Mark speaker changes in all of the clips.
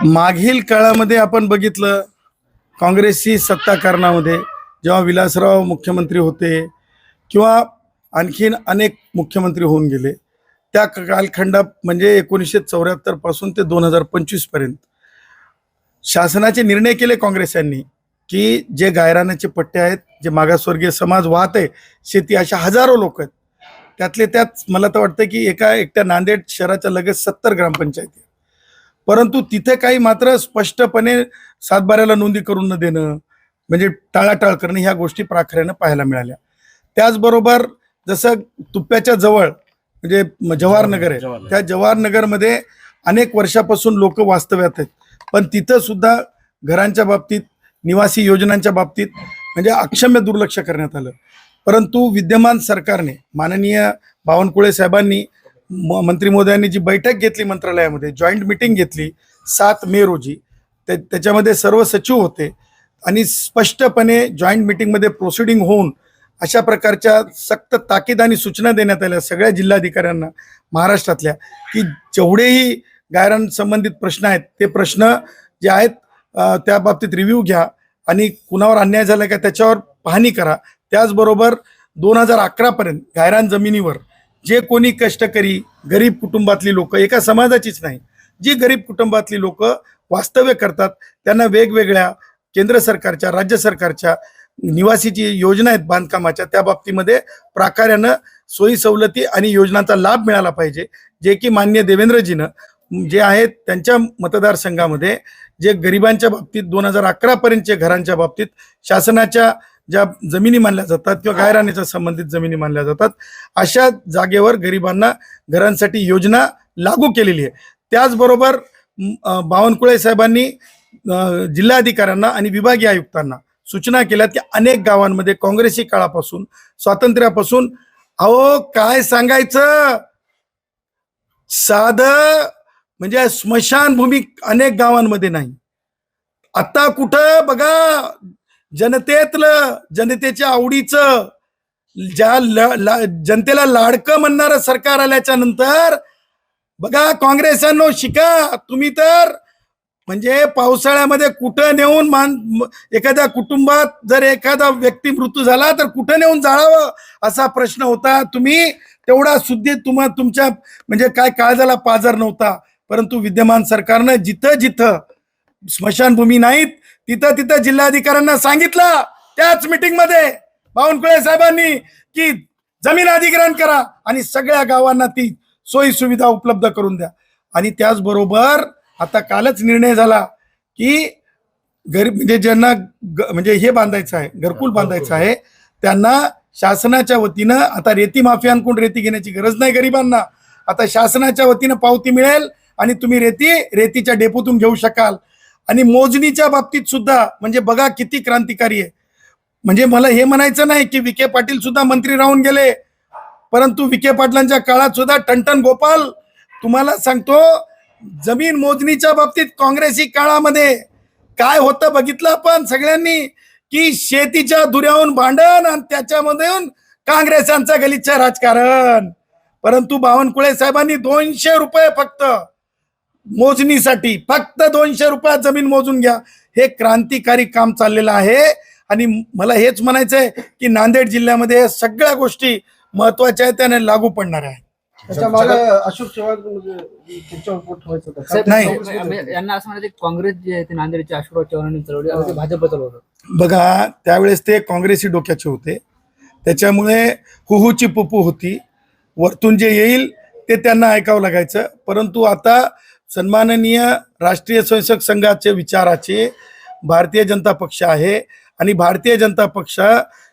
Speaker 1: मागील काळामध्ये आपण बघितलं काँग्रेसची सत्ता कारणामध्ये जेव्हा विलासराव मुख्यमंत्री होते किंवा आणखीन अनेक मुख्यमंत्री होऊन गेले त्या कालखंडात म्हणजे 1974 पासून ते 2025 पर्यंत शासनाचे निर्णय केले काँग्रेस यांनी की जे गायरानाचे पट्टे आहेत, जे मागासवर्गीय समाज वाहत आहे, शेती, अशा हजारो लोक आहेत. त्यातले त्यात मला तर वाटतं की एकट्या नांदेड शहराच्या लगेच 70 ग्रामपंचायती, परंतु तिथे काही मात्र स्पष्टपणे सातबाऱ्याला नोंदी करून न देणं म्हणजे टाळाटाळ करणं ह्या गोष्टी प्राखऱ्यानं पाहायला मिळाल्या. त्याचबरोबर जसं तुप्याच्या जवळ म्हणजे जवाहरनगर आहे, त्या जवाहरनगरमध्ये अनेक वर्षापासून लोक वास्तव्यात आहेत, पण तिथं सुद्धा घरांच्या बाबतीत, निवासी योजनांच्या बाबतीत म्हणजे अक्षम्य दुर्लक्ष करण्यात आलं. परंतु विद्यमान सरकारने, माननीय बावनकुळे साहेबांनी, मंत्री महोदयांनी जी बैठक घेतली मंत्रालयामध्ये, जॉईंट मीटिंग घेतली 7 मे रोजी, त्याच्यामध्ये सर्व सचिव होते आणि स्पष्टपणे जॉईंट मीटिंगमध्ये प्रोसिडिंग होऊन अशा प्रकारच्या सक्त ताकीद आणि सूचना देण्यात आल्या सगळ्या जिल्हाधिकाऱ्यांना महाराष्ट्रातल्या की जेवढेही गायरान संबंधित प्रश्न आहेत ते प्रश्न जे आहेत त्या बाबतीत रिव्ह्यू घ्या आणि कुणावर अन्याय झाला का त्याच्यावर पाहणी करा. त्याचबरोबर 2011 पर्यंत गायरान जमिनीवर जे कोणी कष्टकरी गरीब कुटुंबातली लोक, एका समाजाचीच नाही, जी गरीब कुटुंबातली लोक वास्तव्य करतात त्यांना वेगवेगळ्या केंद्र सरकारच्या, राज्य सरकारच्या निवासीची योजना आहेत बांधकामाच्या, त्या बाबतीमध्ये प्राकारानं सोयी सवलती आणि योजनांचा लाभ मिळाला पाहिजे. जे की माननीय देवेंद्रजीनं जे आहेत त्यांच्या मतदारसंघामध्ये जे गरिबांच्या बाबतीत 2011 पर्यंतच्या घरांच्या बाबतीत शासनाच्या ज्या जमिनी मानल्या जातात किंवा गायरानाच्या संबंधित जमिनी मानल्या जातात अशा जागेवर गरिबांना घरांसाठी योजना लागू केलेली आहे. त्याचबरोबर बावनकुळे साहेबांनी जिल्हाधिकाऱ्यांना आणि विभागीय आयुक्तांना सूचना केल्यात की अनेक गावांमध्ये काँग्रेसी काळापासून, स्वातंत्र्यापासून, अहो काय सांगायचं, साधं म्हणजे स्मशानभूमी अनेक गावांमध्ये नाही. आता कुठं बघा, जनतेतलं, जनतेच्या आवडीचं, जनतेला लाडकं म्हणणारं सरकार आल्याच्या नंतर बघा काँग्रेसांनो शिका. तुम्ही तर म्हणजे पावसाळ्यामध्ये कुठं नेऊन एखाद्या कुटुंबात जर एखादा व्यक्ती मृत्यू झाला तर कुठं नेऊन जाळावं असा प्रश्न होता. तुम्ही तेवढा सुद्धा तुमच्या म्हणजे काय काळजाला पाझर नव्हता. परंतु विद्यमान सरकारनं जिथं जिथं स्मशानभूमी नाहीत तिथं तिथं जिल्हाधिकाऱ्यांना सांगितलं त्याच मीटिंगमध्ये बावनकुळे साहेबांनी की जमीन अधिग्रहण करा आणि सगळ्या गावांना ती सोयी सुविधा उपलब्ध करून द्या. आणि त्याचबरोबर आता कालच निर्णय झाला की गरीब म्हणजे ज्यांना म्हणजे हे बांधायचं आहे, घरकुल बांधायचं आहे, त्यांना शासनाच्या वतीनं आता रेती माफियांकडून रेती घेण्याची गरज नाही गरिबांना. आता शासनाच्या वतीनं पावती मिळेल आणि तुम्ही रेतीच्या डेपोतून घेऊ शकाल. आणि मोजणीच्या बाबतीत सुद्धा म्हणजे बघा किती क्रांतिकारी आहे. म्हणजे मला हे म्हणायचं नाही की विखे पाटील सुद्धा मंत्री राहून गेले, परंतु विखे पाटलांच्या काळात सुद्धा टंटन गोपाल, तुम्हाला सांगतो, जमीन मोजणीच्या बाबतीत काँग्रेसी काळामध्ये काय होतं बघितलं आपण सगळ्यांनी की शेतीच्या धुऱ्याहून भांडण आणि त्याच्यामधून काँग्रेसांचा गलिच्छ राजकारण. परंतु बावनकुळे साहेबांनी 200 रुपये फक्त मोजणीसाठी, फक्त 200 रुपयात जमीन मोजून घ्या, हे क्रांतिकारी काम चाललेलं आहे. आणि मला हेच म्हणायचंय की नांदेड जिल्ह्यामध्ये हे सगळ्या गोष्टी महत्वाच्या आहेत त्याने लागू पडणार आहे.
Speaker 2: अशोक चव्हाण
Speaker 3: नाही, यांना असं म्हणायचं काँग्रेस जे आहे ते नांदेडचे अशोक चव्हाणांनी चालवली आणि ते भाजप चालवलं.
Speaker 1: बघा त्यावेळेस ते काँग्रेसी डोक्याचे होते, त्याच्यामुळे हुहूची पुपू होती, वरतून जे येईल ते त्यांना ऐकावं लागायचं. परंतु आता सन्माननीय राष्ट्रीय स्वयंसेवक संघाचे विचाराचे भारतीय जनता पक्ष आहे आणि भारतीय जनता पक्ष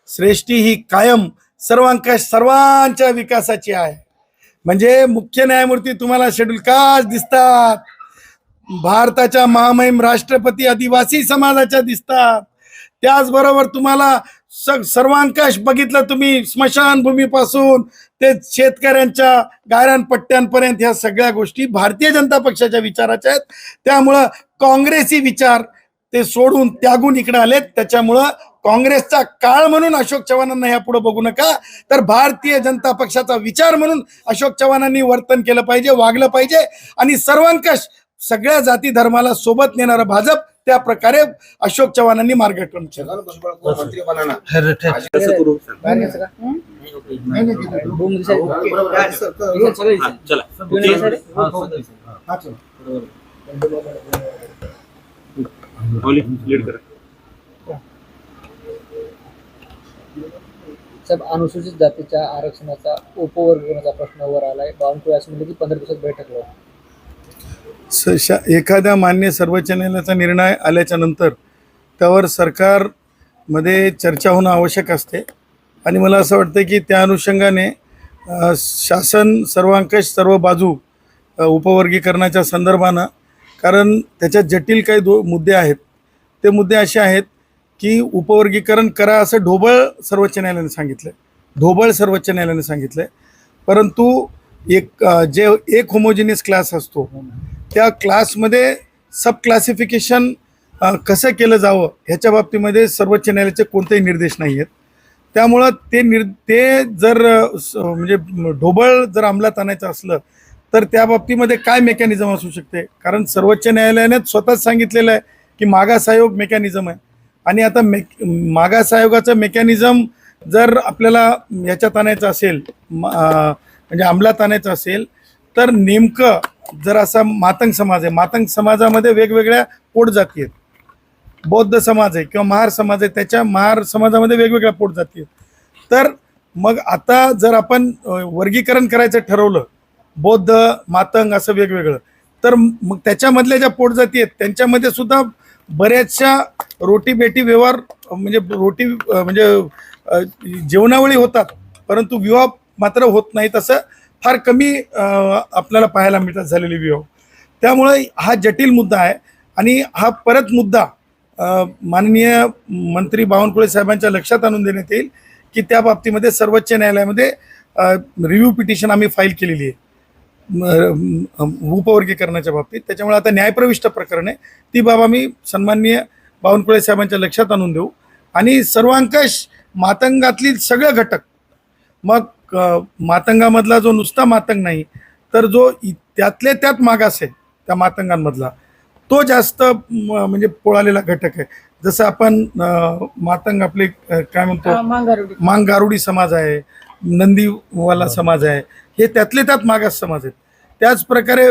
Speaker 1: श्रेष्ठी ही कायम सर्वांच्या विकासाची आहे. म्हणजे मुख्य न्यायमूर्ती तुम्हाला शेड्यूल कास्ट दिसतात, भारताच्या महामहिम राष्ट्रपती आदिवासी समाजाच्या दिसतात, त्याचबरोबर तुम्हाला सर्वांकाश बघितलं तुम्ही, स्मशानभूमीपासून ते शेतकऱ्यांच्या गायरान पट्ट्यांपर्यंत ह्या सगळ्या गोष्टी भारतीय जनता पक्षाच्या विचाराच्या आहेत. त्यामुळं काँग्रेसी विचार ते सोडून त्यागून इकडे आलेत. त्याच्यामुळं काँग्रेसचा काळ म्हणून अशोक चव्हाणांना यापुढे बघू नका, तर भारतीय जनता पक्षाचा विचार म्हणून अशोक चव्हाणांनी वर्तन केलं पाहिजे, वागलं पाहिजे आणि सर्वांकष सगळ्या जाती धर्माला सोबत नेणारं भाजप, त्या प्रकारे अशोक चव्हाणांनी मार्गक्रम केला.
Speaker 2: छगन भुजबळ को मंत्री बनाना
Speaker 3: कसं करू? बाहेर का? दोन दिवसात-
Speaker 2: बरोबर.
Speaker 3: ठीक आहे, सगळं इथे.
Speaker 4: चला
Speaker 3: दोन दिवसात रे?
Speaker 2: हा, चलो.
Speaker 4: लीड करा.
Speaker 3: साहेब, अनुसूचित जातीच्या आरक्षणाचा उपवर्गीकरणाचा प्रश्न वर आलाय. बावनकुळे असं म्हणजे की 15 दिवसात बैठक लावू.
Speaker 1: एखाद्या मान्य सर्वोच्च न्यायालयाचा निर्णय आल्याच्या नंतर त्यावर सरकारमध्ये चर्चा होणं आवश्यक असते आणि मला असं वाटतं की त्या अनुषंगाने शासन सर्वांकष सर्व बाजू उपवर्गीकरणाच्या संदर्भानं, कारण त्याच्यात जटिल काही मुद्दे आहेत. ते मुद्दे असे आहेत की उपवर्गीकरण करा असं ढोबळ सर्वोच्च न्यायालयाने सांगितलं आहे, ढोबळ सर्वोच्च न्यायालयाने सांगितलं आहे. परंतु जे एक होमोजिनियस क्लास असतो त्या क्लासमध्ये सब क्लासिफिकेशन कसं केलं जावं ह्याच्या बाबतीमध्ये सर्वोच्च न्यायालयाचे कोणतेही निर्देश नाही आहेत. त्यामुळं ते जर म्हणजे ढोबळ जर अंमलात आणायचं असलं तर त्या बाबतीमध्ये काय मेकॅनिझम असू शकते, कारण सर्वोच्च न्यायालयाने स्वतःच सांगितलेलं आहे की मागास आयोग मेकॅनिझम आहे. आणि आता मागास आयोगाचं मेकॅनिझम जर आपल्याला ह्याच्यात आणायचं असेल, म्हणजे अंमलात आणायचं असेल, तर नेमकं जर असा मातंग समाज आहे, मातंग समाजामध्ये वेगवेगळ्या पोटजाती आहेत. बौद्ध समाज आहे किंवा महार समाज आहे, त्याच्या महार समाजामध्ये वेगवेगळ्या पोटजाती आहेत. तर मग आता जर आपण वर्गीकरण करायचं ठरवलं, बौद्ध मातंग असं वेगवेगळं, तर मग त्याच्यामधल्या ज्या पोटजाती आहेत त्यांच्यामध्ये सुद्धा बऱ्याचशा रोटी बेटी व्यवहार म्हणजे जेवणावळी होतात, परंतु विवाह मात्र होत नाहीत. असं फार कमी आपल्याला पाहायला मिळतात झालेले विवाह. त्यामुळे हा जटिल मुद्दा आहे आणि हा परत मुद्दा माननीय मंत्री बावनकुळे साहेबांच्या लक्षात आणून देण्यात येईल की त्या बाबतीमध्ये सर्वोच्च न्यायालयामध्ये रिव्ह्यू पिटिशन आम्ही फाईल केलेली आहे उपवर्गीकरणाच्या बाबतीत. त्याच्यामुळे आता न्यायप्रविष्ट प्रकरण आहे, ती बाब आम्ही सन्माननीय बावनकुळे साहेबांच्या लक्षात आणून देऊ आणि सर्वांकष मातंगातली सगळे घटक, मग मातंगामधला जो नुसता मातंग नाही तर जो त्यातले त्यात मागास आहे त्या मातंगांमधला, तो जास्त म्हणजे पोळालेला घटक आहे. जसं आपण मातंग आपले काय म्हणतो, मांगारुडी समाज आहे, नंदीवाला समाज आहे, हे त्यातले त्यात मागास समाज आहेत. त्याच प्रकारे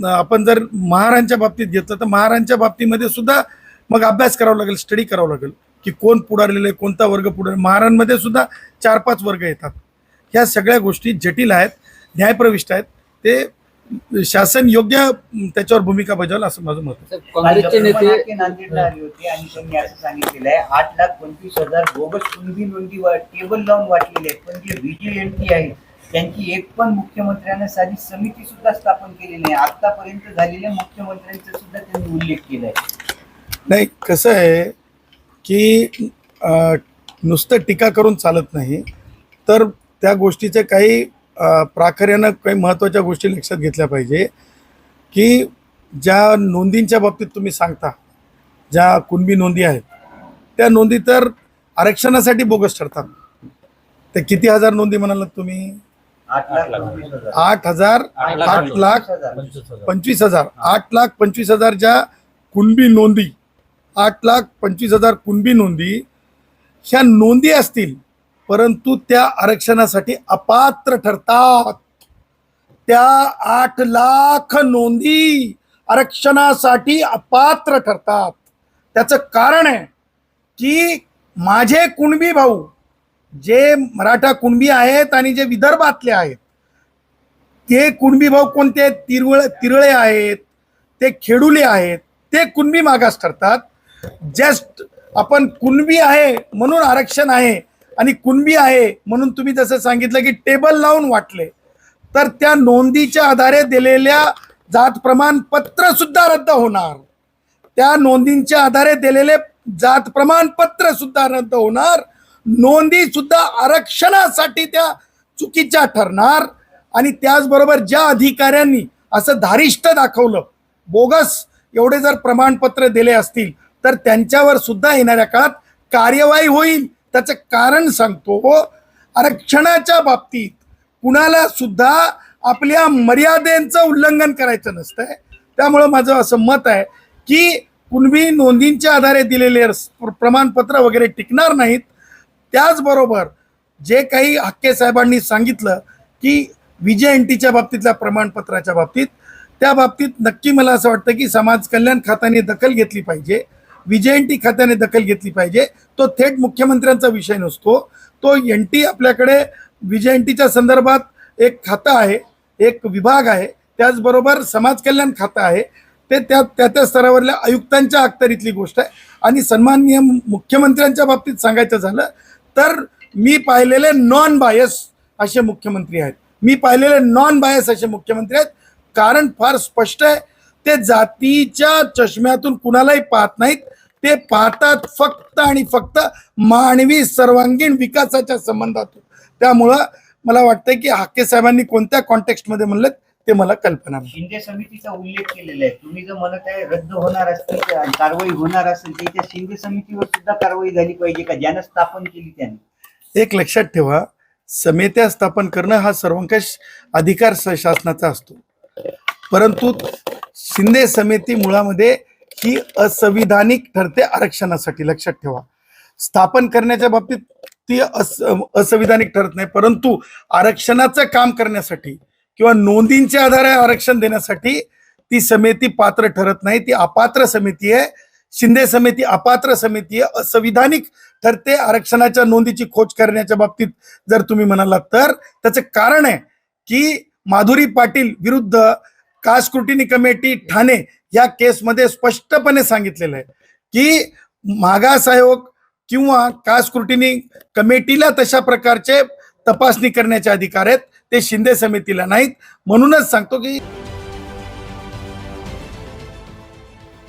Speaker 1: आपण जर महारांच्या बाबतीत घेतलं तर महारांच्या बाबतीमध्ये सुद्धा मग अभ्यास करावा लागेल, स्टडी करावं लागेल की कोण पुढारलेलं आहे, कोणता वर्ग पुढे. महारांमध्ये सुद्धा 4-5 वर्ग येतात. ह्या सगळ्या गोष्टी जटिल आहेत, न्यायप्रविष्ट आहेत. ते शासन योग्य त्याच्यावर भूमिका बजावलं असं माझं मत आहे.
Speaker 3: काँग्रेसचे नेते
Speaker 5: नांदेडला आले होते आणि त्यांनी असं सांगितलेलं आहे 8,25,000 बोगस कुणबी नोंदी टेबल लावून वाटलेले आहेत, पण जे व्हिजिएंटी आहेत त्यांची एक पण मुख्यमंत्र्यांना साधी समिती सुद्धा स्थापन केलेली नाही. आतापर्यंत झालेल्या मुख्यमंत्र्यांचा सुद्धा त्यांनी उल्लेख केलाय.
Speaker 1: नाही, कसं आहे की नुसतं टीका करून चालत नाही, तर त्या गोष्टीचे काही प्राखर्यानं काही महत्त्वाच्या गोष्टी लक्षात घेतल्या पाहिजे की ज्या नोंदींच्या बाबतीत तुम्ही सांगता, ज्या कुणबी नोंदी आहेत त्या नोंदी तर आरक्षणासाठी बोगस ठरतात. ते किती हजार नोंदी म्हणालात तुम्ही? 8,25,000 8,25,000 ज्या कुणबी नोंदी, 8,25,000 कुणबी नोंदी ह्या नोंदी असतील, परंतु त्या आरक्षणासाठी अपात्र ठरतात. त्या 8 लाख नोंदी आरक्षणासाठी अपात्र ठरतात. त्याचं कारण आहे की माझे कुणबी भाऊ जे मराठा कुणबी आहेत आणि जे विदर्भातले आहेत, ते कुणबी भाऊ कोणते आहेत? तिरळे आहेत, ते खेडुले आहेत, ते कुणबी मागास ठरतात. जस्ट आपण कुणबी आहे म्हणून आरक्षण आहे आणि कुणबी आहे म्हणून तुम्ही जसं सांगितलं की टेबल लावून वाटले, तर त्या नोंदीच्या आधारे दिलेल्या जात प्रमाणपत्र सुद्धा रद्द होणार. त्या नोंदींच्या आधारे दिलेले जात प्रमाणपत्र सुद्धा रद्द होणार. नोंदी सुद्धा आरक्षणासाठी त्या चुकीच्या ठरणार. आणि त्याचबरोबर ज्या अधिकाऱ्यांनी असं धारिष्ट दाखवलं, बोगस एवढे जर प्रमाणपत्र दिले असतील, तर त्यांच्यावर सुद्धा येणाऱ्या काळात कार्यवाही होईल. त्याचं कारण सांगतो, आरक्षणाच्या बाबतीत कुणाला सुद्धा आपल्या मर्यादेचं उल्लंघन करायचं नसतंय. त्यामुळं माझं असं मत आहे की कुणबी नोंदींच्या आधारे दिलेले प्रमाणपत्र वगैरे टिकणार नाहीत. त्याचबरोबर जे काही हाके साहेबांनी सांगितलं की VJNTच्या बाबतीतल्या प्रमाणपत्राच्या बाबतीत, त्या बाबतीत नक्की मला असं वाटतं की समाज कल्याण खात्याने दखल घेतली पाहिजे, VJNT खात्याने दखल घेतली पाहिजे. तो थेट मुख्यमंत्र्यांचा विषय नसतो. तो NT आपल्याकडे VJNTच्या संदर्भात एक खातं आहे, एक विभाग आहे, त्याचबरोबर समाज कल्याण खातं आहे. ते त्या स्तरावरल्या आयुक्तांच्या अखत्यारीतली गोष्ट आहे. आणि सन्माननीय मुख्यमंत्र्यांच्या बाबतीत सांगायचं झालं तर मी पाहिलेले नॉन बायस असे मुख्यमंत्री आहेत. कारण फार स्पष्ट आहे, ते जातीच्या चष्म्यातून कुणालाही पाहत नाहीत. ते पाहतात फक्त आणि फक्त मानवी सर्वांगीण विकासाच्या संबंधातून. त्यामुळं मला वाटतं की हाके साहेबांनी कोणत्या कॉन्टेक्स्टमध्ये म्हणलं ते मला कल्पना नाही.
Speaker 5: शिंदे समितीचा उल्लेख केलेला आहे. तुम्ही जर म्हणत आहे रद्द होणार असतील, कारवाई होणार असेल, तर त्या शिंदे समितीवर सुद्धा कारवाई झाली पाहिजे का, ज्यानं स्थापन केली त्याने?
Speaker 1: एक लक्षात ठेवा, समित्या स्थापन करणं हा सर्वंकष अधिकार शासनाचा असतो. परंतु शिंदे समिती मुळामध्ये ही असंविधानिक ठरते आरक्षणासाठी. लक्षात ठेवा, स्थापन करण्याच्या बाबतीत ती असंविधानिक ठरत नाही, परंतु आरक्षणाचं काम करण्यासाठी किंवा नोंदींच्या आधारे आरक्षण देण्यासाठी ती समिती पात्र ठरत नाही. ती अपात्र समिती आहे. शिंदे समिती अपात्र समिती आहे, असंविधानिक ठरते आरक्षणाच्या नोंदीची खोज करण्याच्या बाबतीत. जर तुम्ही म्हणालात तर त्याचं कारण आहे की माधुरी पाटील विरुद्ध कास्ट स्क्रुटिनी कमिटी ठाणे या केसमध्ये स्पष्टपणे सांगितलेलं आहे की मागास आयोग किंवा कास्ट स्क्रुटिनी कमिटीला तशा प्रकारचे तपासणी करण्याचे अधिकार आहेत, ते शिंदे समितीला नाहीत. म्हणूनच सांगतो की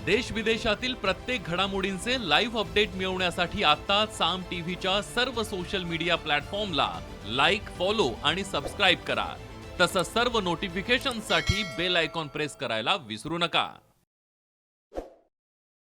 Speaker 6: देश विदेशातील प्रत्येक घडामोडींचे लाईव्ह अपडेट मिळवण्यासाठी आता साम टीव्हीच्या सर्व सोशल मीडिया प्लॅटफॉर्मला लाईक, फॉलो आणि सबस्क्राईब करा. तसंच सर्व नोटिफिकेशनसाठी बेल आयकॉन प्रेस करायला विसरू नका.